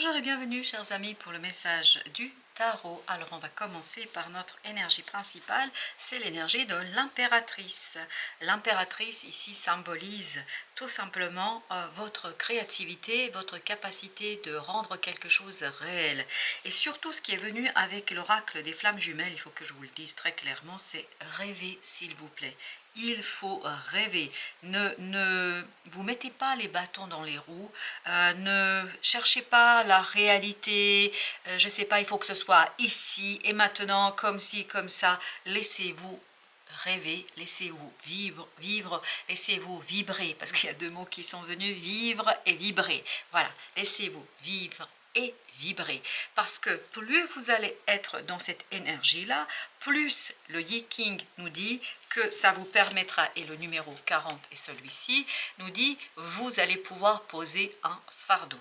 Bonjour et bienvenue chers amis pour le message du tarot. Alors on va commencer par notre énergie principale, c'est l'énergie de l'impératrice. L'impératrice ici symbolise tout simplement votre créativité, votre capacité de rendre quelque chose réel. Et surtout ce qui est venu avec l'oracle des flammes jumelles, il faut que je vous le dise très clairement, c'est rêver s'il vous plaît. Il faut rêver. Ne vous mettez pas les bâtons dans les roues. Ne cherchez pas la réalité. Je ne sais pas, il faut que ce soit ici et maintenant, comme ci, comme ça. Laissez-vous rêver, laissez-vous vivre, laissez-vous vibrer. Parce qu'il y a deux mots qui sont venus, vivre et vibrer. Voilà, laissez-vous vivre et vibrer. Parce que plus vous allez être dans cette énergie-là, plus le Yi King nous dit que ça vous permettra, et le numéro 40 est celui-ci, nous dit vous allez pouvoir poser un fardeau.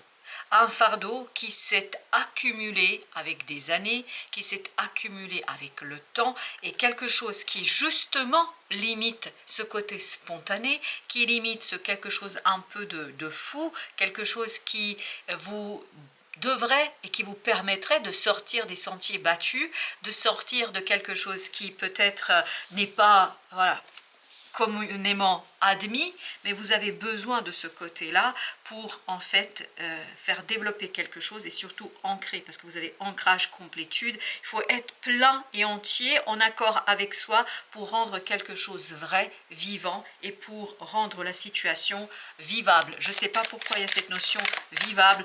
Un fardeau qui s'est accumulé avec des années, qui s'est accumulé avec le temps, et quelque chose qui justement limite ce côté spontané, qui limite ce quelque chose un peu de fou, quelque chose qui vous devrait et qui vous permettrait de sortir des sentiers battus, de sortir de quelque chose qui peut-être n'est pas communément admis, mais vous avez besoin de ce côté-là pour en fait faire développer quelque chose et surtout ancrer, parce que vous avez ancrage, complétude. Il faut être plein et entier, en accord avec soi pour rendre quelque chose vrai, vivant et pour rendre la situation vivable. Je ne sais pas pourquoi il y a cette notion vivable.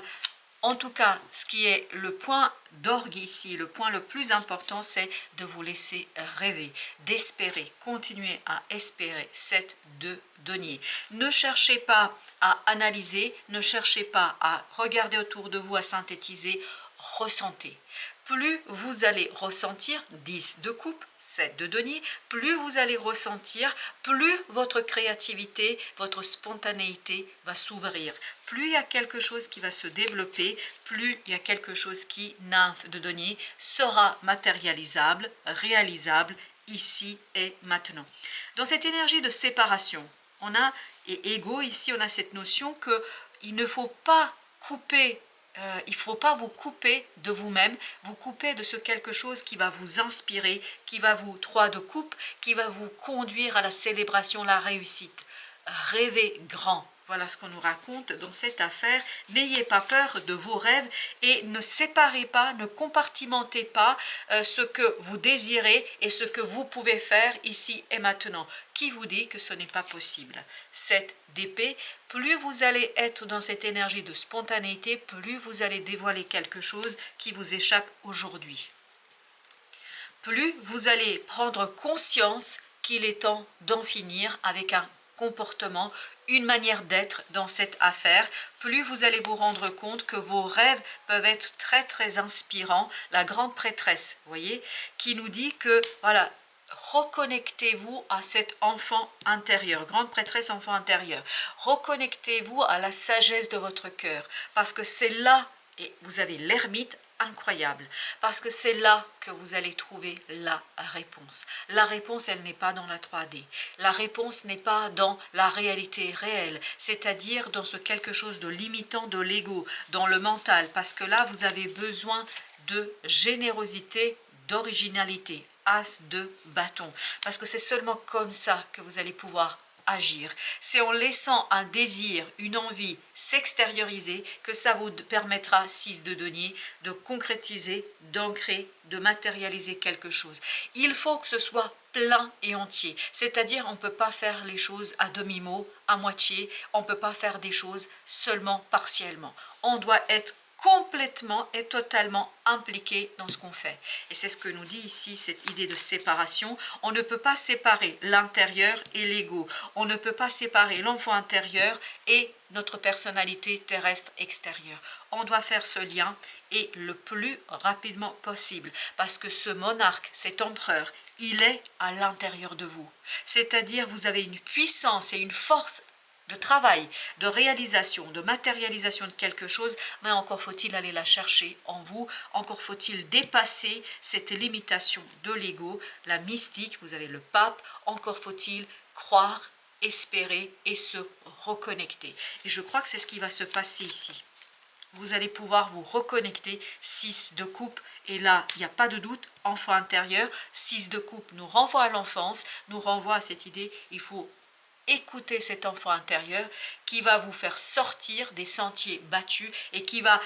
En tout cas, ce qui est le point d'orgue ici, le point le plus important, c'est de vous laisser rêver, d'espérer, continuer à espérer cette deux deniers. Ne cherchez pas à analyser, ne cherchez pas à regarder autour de vous, à synthétiser, ressentez. Plus vous allez ressentir, 10 de coupe, 7 de denier, plus vous allez ressentir, plus votre créativité, votre spontanéité va s'ouvrir. Plus il y a quelque chose qui va se développer, plus il y a quelque chose qui, nymphe de denier, sera matérialisable, réalisable, ici et maintenant. Dans cette énergie de séparation, on a, et ego, ici on a cette notion qu'il ne faut pas couper. Il ne faut pas vous couper de vous-même, vous couper de ce quelque chose qui va vous inspirer, qui va vous, 3 de coupe, qui va vous conduire à la célébration, la réussite. Rêvez grand. Voilà ce qu'on nous raconte dans cette affaire. N'ayez pas peur de vos rêves et ne séparez pas, ne compartimentez pas ce que vous désirez et ce que vous pouvez faire ici et maintenant. Qui vous dit que ce n'est pas possible? 7 d'épée, plus vous allez être dans cette énergie de spontanéité, plus vous allez dévoiler quelque chose qui vous échappe aujourd'hui. Plus vous allez prendre conscience qu'il est temps d'en finir avec un comportement, une manière d'être dans cette affaire, plus vous allez vous rendre compte que vos rêves peuvent être très très inspirants. La grande prêtresse, vous voyez, qui nous dit que, voilà, reconnectez-vous à cet enfant intérieur, grande prêtresse enfant intérieur, reconnectez-vous à la sagesse de votre cœur, parce que c'est là, et vous avez l'ermite, incroyable, parce que c'est là que vous allez trouver la réponse. La réponse, elle n'est pas dans la 3D. La réponse n'est pas dans la réalité réelle, c'est-à-dire dans ce quelque chose de limitant de l'ego, dans le mental, parce que là, vous avez besoin de générosité, d'originalité, as de bâton, parce que c'est seulement comme ça que vous allez pouvoir agir. C'est en laissant un désir, une envie s'extérioriser que ça vous permettra, 6 de denier, de concrétiser, d'ancrer, de matérialiser quelque chose. Il faut que ce soit plein et entier, c'est-à-dire on ne peut pas faire les choses à demi-mot, à moitié, on ne peut pas faire des choses seulement partiellement. On doit être complètement et totalement impliqué dans ce qu'on fait. Et c'est ce que nous dit ici cette idée de séparation. On ne peut pas séparer l'intérieur et l'ego. On ne peut pas séparer l'enfant intérieur et notre personnalité terrestre extérieure. On doit faire ce lien et le plus rapidement possible. Parce que ce monarque, cet empereur, il est à l'intérieur de vous. C'est-à-dire vous avez une puissance et une force de travail, de réalisation, de matérialisation de quelque chose, mais encore faut-il aller la chercher en vous, encore faut-il dépasser cette limitation de l'ego, la mystique, vous avez le pape, encore faut-il croire, espérer et se reconnecter. Et je crois que c'est ce qui va se passer ici. vous allez pouvoir vous reconnecter. 6 de coupe, et là, il n'y a pas de doute, enfant intérieur. 6 de coupe nous renvoie à l'enfance, nous renvoie à cette idée, il faut écouter cet enfant intérieur qui va vous faire sortir des sentiers battus et qui va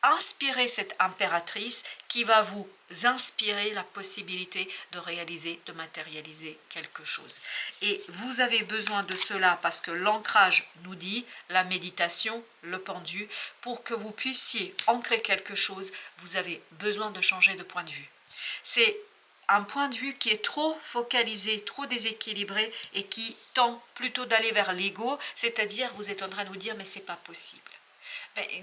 inspirer cette impératrice, qui va vous inspirer la possibilité de réaliser, de matérialiser quelque chose. Et vous avez besoin de cela parce que l'ancrage nous dit, la méditation, le pendu, pour que vous puissiez ancrer quelque chose, vous avez besoin de changer de point de vue. C'est un point de vue qui est trop focalisé, trop déséquilibré et qui tend plutôt d'aller vers l'ego, c'est-à-dire vous êtes en train de vous dire mais c'est pas possible.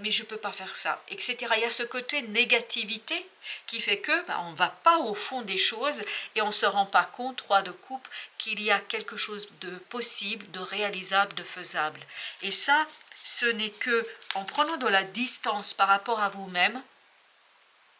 Mais je ne peux pas faire ça, etc. Il y a ce côté négativité qui fait que on ne va pas au fond des choses et on ne se rend pas compte, 3 de coupe, qu'il y a quelque chose de possible, de réalisable, de faisable. Et ça, ce n'est que en prenant de la distance par rapport à vous-même,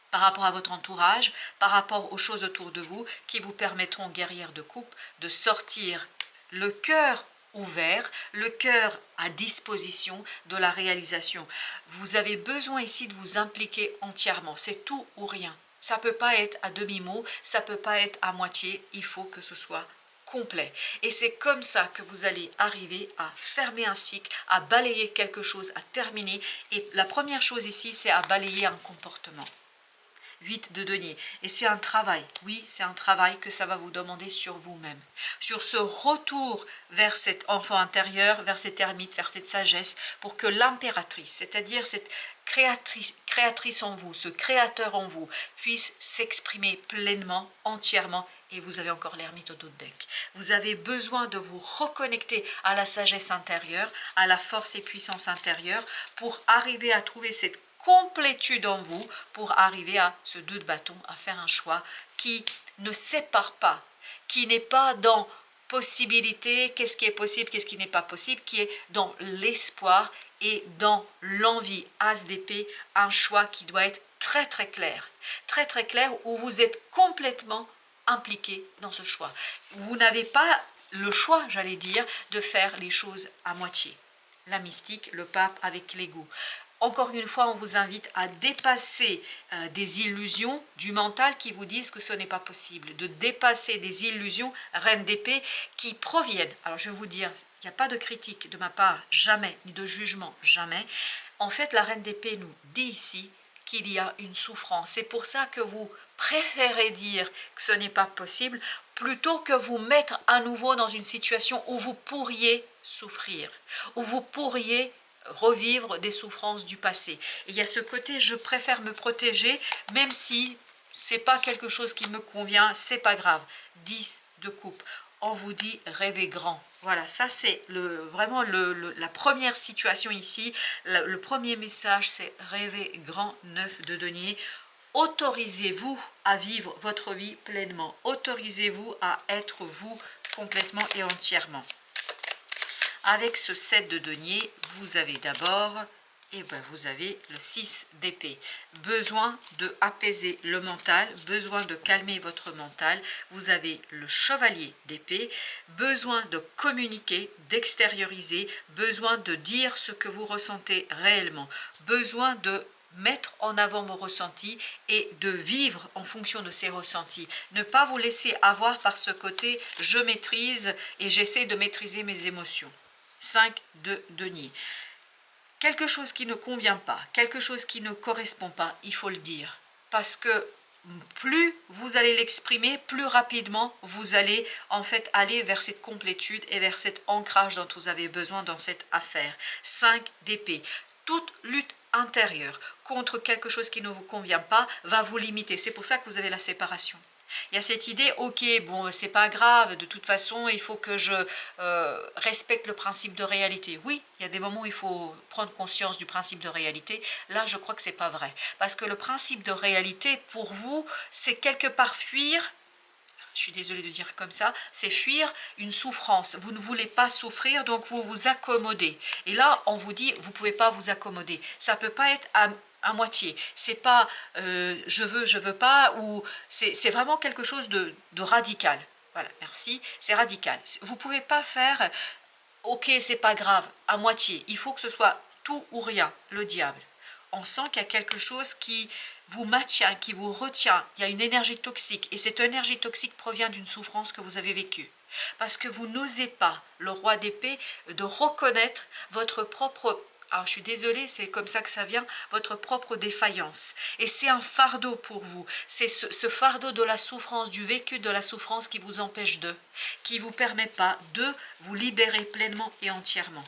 par rapport à votre entourage, par rapport aux choses autour de vous, qui vous permettront, guerrière de coupe, de sortir le cœur ouvert, le cœur à disposition de la réalisation. Vous avez besoin ici de vous impliquer entièrement, c'est tout ou rien. Ça ne peut pas être à demi-mot, ça ne peut pas être à moitié, il faut que ce soit complet. Et c'est comme ça que vous allez arriver à fermer un cycle, à balayer quelque chose, à terminer. Et la première chose ici, c'est à balayer un comportement. 8 de denier. Et c'est un travail, oui, c'est un travail que ça va vous demander sur vous-même. Sur ce retour vers cet enfant intérieur, vers cette ermite, vers cette sagesse, pour que l'impératrice, c'est-à-dire cette créatrice en vous, ce créateur en vous, puisse s'exprimer pleinement, entièrement. Et vous avez encore l'ermite au dos de deck. Vous avez besoin de vous reconnecter à la sagesse intérieure, à la force et puissance intérieure, pour arriver à trouver cette complétude en vous, pour arriver à ce 2 de bâton, à faire un choix qui ne sépare pas, qui n'est pas dans possibilité, qu'est-ce qui est possible, qu'est-ce qui n'est pas possible, qui est dans l'espoir et dans l'envie. As d'épée, un choix qui doit être très très clair, où vous êtes complètement impliqué dans ce choix. Vous n'avez pas le choix, j'allais dire, de faire les choses à moitié. La mystique, le pape avec l'ego. Encore une fois, on vous invite à dépasser des illusions du mental qui vous disent que ce n'est pas possible, de dépasser des illusions, reine d'épée, qui proviennent. Alors je vais vous dire, il n'y a pas de critique de ma part, jamais, ni de jugement, jamais. En fait, la reine d'épée nous dit ici qu'il y a une souffrance. C'est pour ça que vous préférez dire que ce n'est pas possible, plutôt que vous mettre à nouveau dans une situation où vous pourriez souffrir, où vous pourriez revivre des souffrances du passé. Et il y a ce côté, je préfère me protéger, même si c'est pas quelque chose qui me convient, c'est pas grave. 10 de coupe. On vous dit rêver grand. Voilà, ça c'est vraiment la première situation ici. Le premier message, c'est rêver grand. 9 de denier. Autorisez-vous à vivre votre vie pleinement. Autorisez-vous à être vous complètement et entièrement. Avec ce 7 de denier, vous avez d'abord, vous avez le 6 d'épée. Besoin de apaiser le mental, besoin de calmer votre mental. Vous avez le chevalier d'épée, besoin de communiquer, d'extérioriser, besoin de dire ce que vous ressentez réellement, besoin de mettre en avant vos ressentis et de vivre en fonction de ces ressentis. Ne pas vous laisser avoir par ce côté « je maîtrise et j'essaie de maîtriser mes émotions ». 5 de denier. Quelque chose qui ne convient pas, quelque chose qui ne correspond pas, il faut le dire. Parce que plus vous allez l'exprimer, plus rapidement vous allez en fait aller vers cette complétude et vers cet ancrage dont vous avez besoin dans cette affaire. 5 d'épée. Toute lutte intérieure contre quelque chose qui ne vous convient pas va vous limiter. C'est pour ça que vous avez la séparation. Il y a cette idée, ok, bon, c'est pas grave, de toute façon, il faut que je respecte le principe de réalité. Oui, il y a des moments où il faut prendre conscience du principe de réalité. Là, je crois que c'est pas vrai. Parce que le principe de réalité, pour vous, c'est quelque part fuir, je suis désolée de dire comme ça, c'est fuir une souffrance. Vous ne voulez pas souffrir, donc vous vous accommodez. Et là, on vous dit, vous ne pouvez pas vous accommoder. Ça ne peut pas être à moitié. C'est pas je veux pas, ou c'est vraiment quelque chose de radical. Voilà, merci, c'est radical. Vous ne pouvez pas faire ok, c'est pas grave, à moitié. Il faut que ce soit tout ou rien, le diable. on sent qu'il y a quelque chose qui vous maintient, qui vous retient. Il y a une énergie toxique et cette énergie toxique provient d'une souffrance que vous avez vécue. Parce que vous n'osez pas, le roi d'épée, de reconnaître votre propre, alors je suis désolée, c'est comme ça que ça vient, votre propre défaillance. Et c'est un fardeau pour vous. C'est ce fardeau de la souffrance, du vécu de la souffrance qui vous empêche qui ne vous permet pas de vous libérer pleinement et entièrement.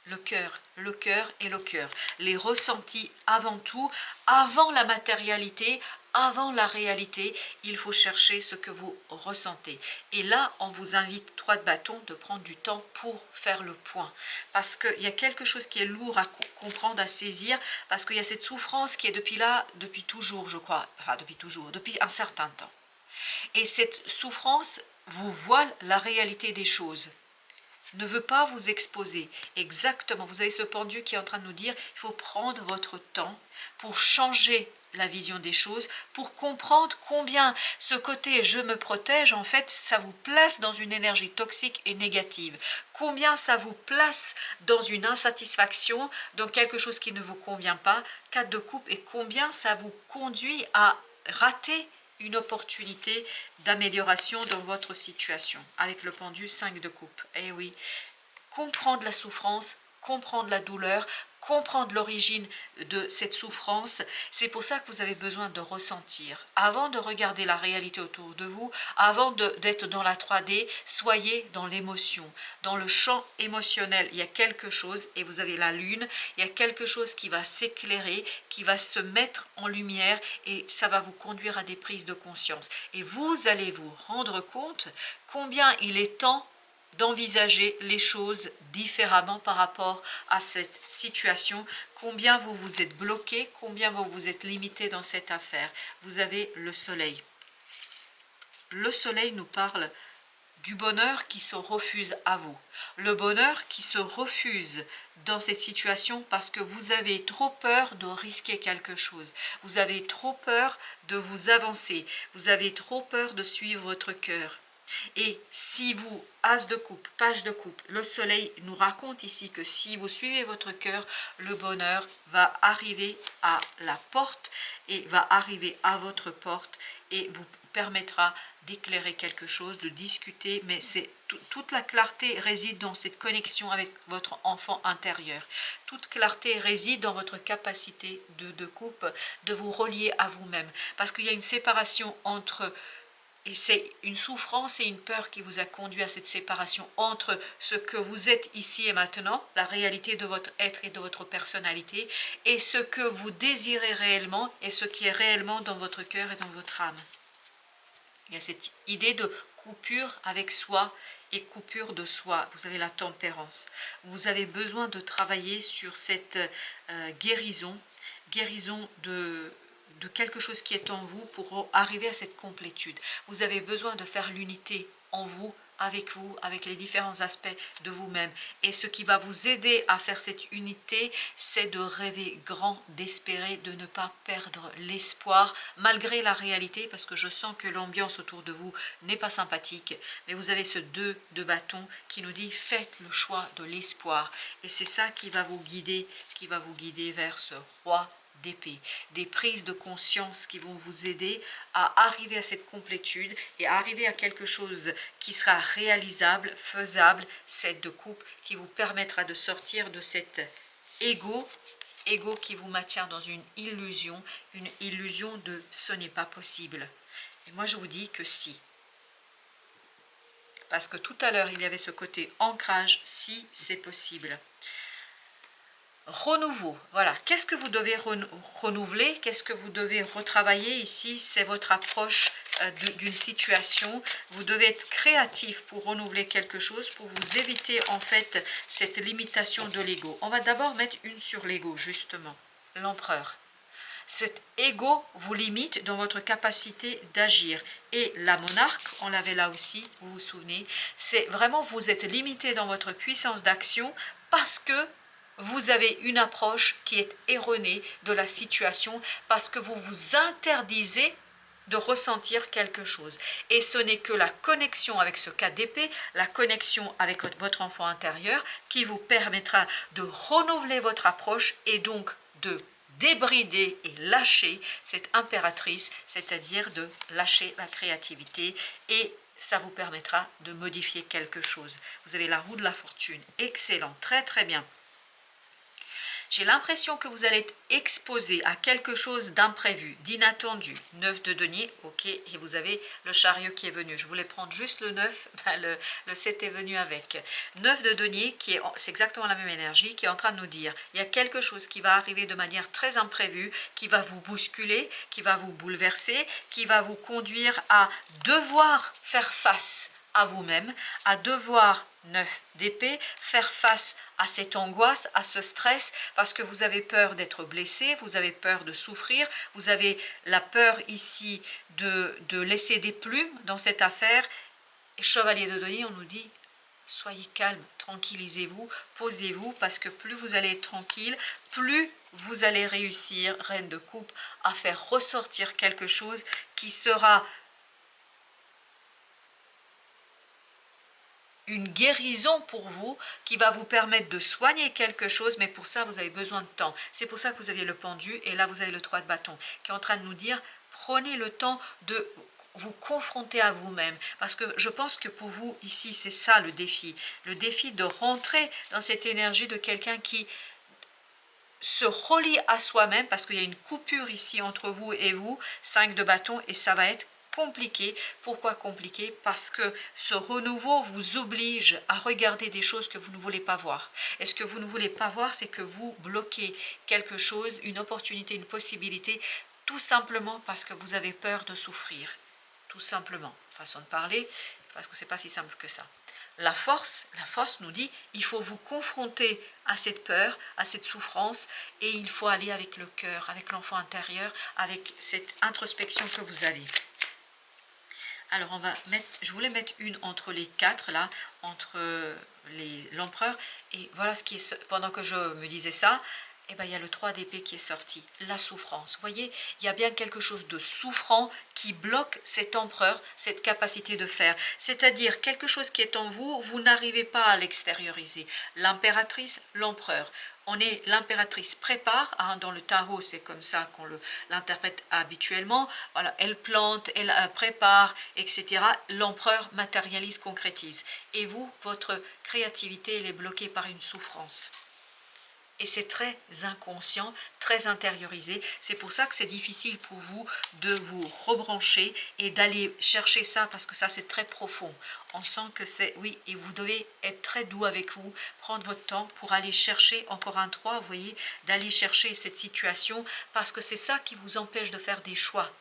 Le cœur et le cœur. Les ressentis avant tout, avant la matérialité, avant la réalité, il faut chercher ce que vous ressentez. Et là, on vous invite, 3 de bâton, de prendre du temps pour faire le point. Parce qu'il y a quelque chose qui est lourd à comprendre, à saisir, parce qu'il y a cette souffrance qui est depuis toujours, je crois, enfin depuis toujours, depuis un certain temps. Et cette souffrance vous voile la réalité des choses. Ne veut pas vous exposer. Exactement, vous avez ce pendu qui est en train de nous dire, il faut prendre votre temps pour changer la vision des choses, pour comprendre combien ce côté je me protège, en fait, ça vous place dans une énergie toxique et négative. Combien ça vous place dans une insatisfaction, dans quelque chose qui ne vous convient pas, 4 de coupe, et combien ça vous conduit à rater une opportunité d'amélioration dans votre situation. Avec le pendu, 5 de coupe. Eh oui, comprendre la souffrance, comprendre la douleur, comprendre l'origine de cette souffrance, c'est pour ça que vous avez besoin de ressentir. Avant de regarder la réalité autour de vous, avant d'être dans la 3D, soyez dans l'émotion. Dans le champ émotionnel, il y a quelque chose, et vous avez la lune, il y a quelque chose qui va s'éclairer, qui va se mettre en lumière, et ça va vous conduire à des prises de conscience. Et vous allez vous rendre compte combien il est temps d'envisager les choses différemment par rapport à cette situation, combien vous vous êtes bloqué, combien vous vous êtes limité dans cette affaire. Vous avez le soleil. Le soleil nous parle du bonheur qui se refuse à vous. Le bonheur qui se refuse dans cette situation parce que vous avez trop peur de risquer quelque chose. Vous avez trop peur de vous avancer. Vous avez trop peur de suivre votre cœur. Et si vous, as de coupe, page de coupe, le soleil nous raconte ici que si vous suivez votre cœur, le bonheur va arriver à la porte et va arriver à votre porte et vous permettra d'éclairer quelque chose, de discuter, mais c'est toute la clarté réside dans cette connexion avec votre enfant intérieur. Toute clarté réside dans votre capacité de coupe, de vous relier à vous-même. Parce qu'il y a une séparation entre... Et c'est une souffrance et une peur qui vous a conduit à cette séparation entre ce que vous êtes ici et maintenant, la réalité de votre être et de votre personnalité, et ce que vous désirez réellement et ce qui est réellement dans votre cœur et dans votre âme. Il y a cette idée de coupure avec soi et coupure de soi. Vous avez la tempérance. Vous avez besoin de travailler sur cette guérison de quelque chose qui est en vous pour arriver à cette complétude. Vous avez besoin de faire l'unité en vous, avec les différents aspects de vous-même. Et ce qui va vous aider à faire cette unité, c'est de rêver grand, d'espérer, de ne pas perdre l'espoir, malgré la réalité, parce que je sens que l'ambiance autour de vous n'est pas sympathique. Mais vous avez ce 2 de bâton qui nous dit, faites le choix de l'espoir. Et c'est ça qui va vous guider vers ce roi d'épée, des prises de conscience qui vont vous aider à arriver à cette complétude et à arriver à quelque chose qui sera réalisable, faisable, 7 de coupe, qui vous permettra de sortir de cet ego qui vous maintient dans une illusion de ce n'est pas possible. Et moi je vous dis que si. Parce que tout à l'heure il y avait ce côté ancrage, si c'est possible. Renouveau, voilà, qu'est-ce que vous devez renouveler, qu'est-ce que vous devez retravailler ici, c'est votre approche d'une situation. Vous devez être créatif pour renouveler quelque chose, pour vous éviter en fait cette limitation de l'ego. On va d'abord mettre une sur l'ego, justement, l'empereur. Cet ego vous limite dans votre capacité d'agir. Et la monarque, on l'avait là aussi, vous vous souvenez, c'est vraiment vous êtes limité dans votre puissance d'action parce que vous avez une approche qui est erronée de la situation, parce que vous vous interdisez de ressentir quelque chose. Et ce n'est que la connexion avec ce 4 d'épée, la connexion avec votre enfant intérieur qui vous permettra de renouveler votre approche et donc de débrider et lâcher cette impératrice, c'est-à-dire de lâcher la créativité, et ça vous permettra de modifier quelque chose. Vous avez la roue de la fortune, excellent, très très bien. J'ai l'impression que vous allez être exposé à quelque chose d'imprévu, d'inattendu. 9 de denier, ok, et vous avez le chariot qui est venu. Je voulais prendre juste le 9, le 7 est venu avec. 9 de denier, c'est exactement la même énergie, qui est en train de nous dire, il y a quelque chose qui va arriver de manière très imprévue, qui va vous bousculer, qui va vous bouleverser, qui va vous conduire à devoir faire face à vous-même, à devoir 9 d'épée, faire face à cette angoisse, à ce stress, parce que vous avez peur d'être blessé, vous avez peur de souffrir, vous avez la peur ici de laisser des plumes dans cette affaire. Et chevalier de denier, on nous dit, soyez calme, tranquillisez-vous, posez-vous, parce que plus vous allez être tranquille, plus vous allez réussir, reine de coupe, à faire ressortir quelque chose qui sera une guérison pour vous, qui va vous permettre de soigner quelque chose, mais pour ça vous avez besoin de temps. C'est pour ça que vous aviez le pendu, et là vous avez le 3 de bâton qui est en train de nous dire, prenez le temps de vous confronter à vous-même, parce que je pense que pour vous ici c'est ça le défi de rentrer dans cette énergie de quelqu'un qui se relie à soi-même, parce qu'il y a une coupure ici entre vous et vous, 5 de bâton, et ça va être compliqué. Pourquoi compliqué? Parce que ce renouveau vous oblige à regarder des choses que vous ne voulez pas voir. Et ce que vous ne voulez pas voir, c'est que vous bloquez quelque chose, une opportunité, une possibilité, tout simplement parce que vous avez peur de souffrir. Tout simplement, façon de parler, parce que c'est pas si simple que ça. La force nous dit, il faut vous confronter à cette peur, à cette souffrance, et il faut aller avec le cœur, avec l'enfant intérieur, avec cette introspection que vous avez. Alors on va mettre, je voulais mettre une entre les 4 là, entre l'empereur, et voilà ce qui est, pendant que je me disais ça, eh ben, il y a le 3 d'épée qui est sorti, la souffrance. Vous voyez, il y a bien quelque chose de souffrant qui bloque cet empereur, cette capacité de faire. C'est-à-dire quelque chose qui est en vous, vous n'arrivez pas à l'extérioriser. L'impératrice, l'empereur. L'impératrice prépare, hein, dans le tarot c'est comme ça qu'on l'interprète habituellement, voilà, elle plante, elle prépare, etc. L'empereur matérialise, concrétise. Et vous, votre créativité, elle est bloquée par une souffrance. Et c'est très inconscient, très intériorisé. C'est pour ça que c'est difficile pour vous de vous rebrancher et d'aller chercher ça, parce que ça c'est très profond. On sent que c'est, oui, et vous devez être très doux avec vous, prendre votre temps pour aller chercher encore un 3, vous voyez, d'aller chercher cette situation, parce que c'est ça qui vous empêche de faire des choix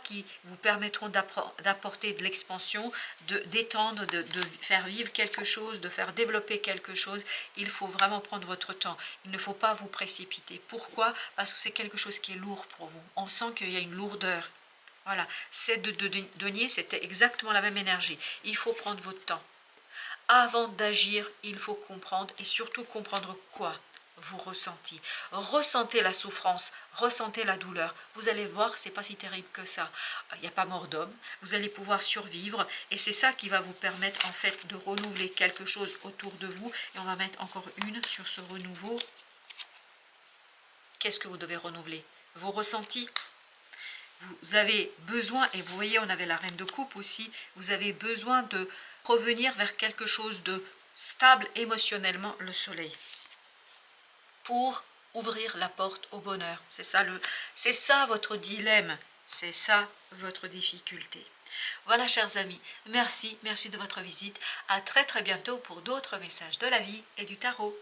qui vous permettront d'apporter de l'expansion, d'étendre, de faire vivre quelque chose, de faire développer quelque chose. Il faut vraiment prendre votre temps. Il ne faut pas vous précipiter. Pourquoi? Parce que c'est quelque chose qui est lourd pour vous. On sent qu'il y a une lourdeur. Voilà, 7 de denier, c'était exactement la même énergie. Il faut prendre votre temps. Avant d'agir, il faut comprendre, et surtout comprendre quoi vous ressentez. Ressentez la souffrance, ressentez la douleur. Vous allez voir, c'est pas si terrible que ça. Il n'y a pas mort d'homme. Vous allez pouvoir survivre, et c'est ça qui va vous permettre en fait de renouveler quelque chose autour de vous. Et on va mettre encore une sur ce renouveau. Qu'est-ce que vous devez renouveler? Vos ressentis. Vous avez besoin, et vous voyez, on avait la reine de coupe aussi, vous avez besoin de revenir vers quelque chose de stable émotionnellement, le soleil, pour ouvrir la porte au bonheur. C'est ça votre dilemme, c'est ça votre difficulté. Voilà, chers amis, merci de votre visite. À très très bientôt pour d'autres messages de la vie et du tarot.